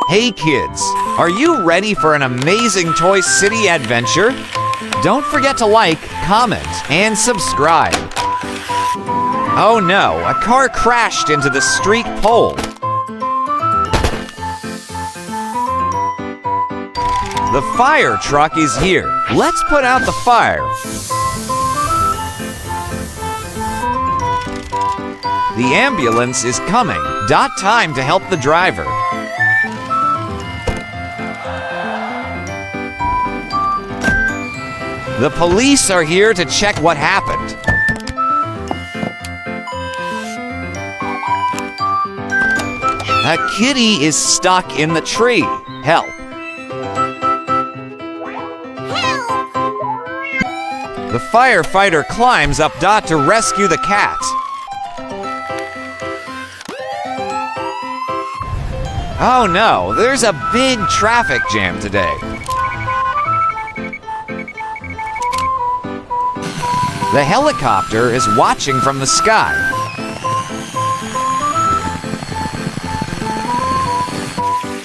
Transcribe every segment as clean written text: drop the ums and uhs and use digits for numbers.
Hey kids, are you ready for an amazing Toy City adventure? Don't forget to like, comment, and subscribe. Oh no, a car crashed into the street pole. The fire truck is here. Let's put out the fire. The ambulance is coming. Time to help the driver. The police are here to check what happened. A kitty is stuck in the tree. Help! The firefighter climbs up to rescue the cat. Oh no, there's a big traffic jam today. The helicopter is watching from the sky.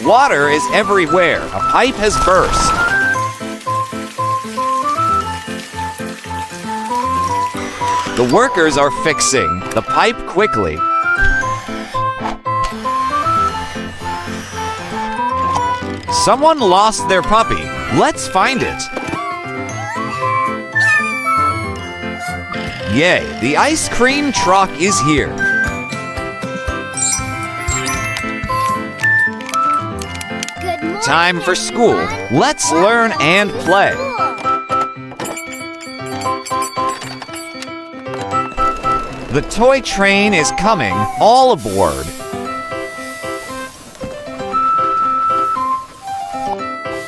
Water is everywhere. A pipe has burst. The workers are fixing the pipe quickly. Someone lost their puppy. Let's find it. Yay, the ice cream truck is here. Time for school. Let's learn and play. The toy train is coming. All aboard.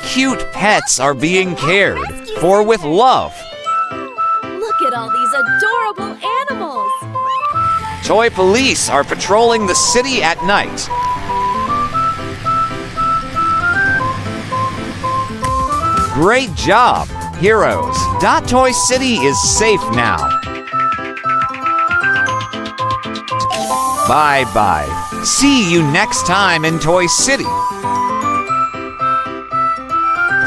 Cute pets are being cared for with love. Look at all these adorable animals! Toy police are patrolling the city at night. Great job, heroes! Toy City is safe now. Bye-bye. See you next time in Toy City.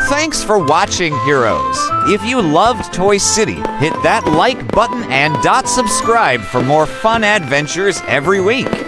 Thanks for watching, heroes. If you loved Toy City, hit that like button and subscribe for more fun adventures every week.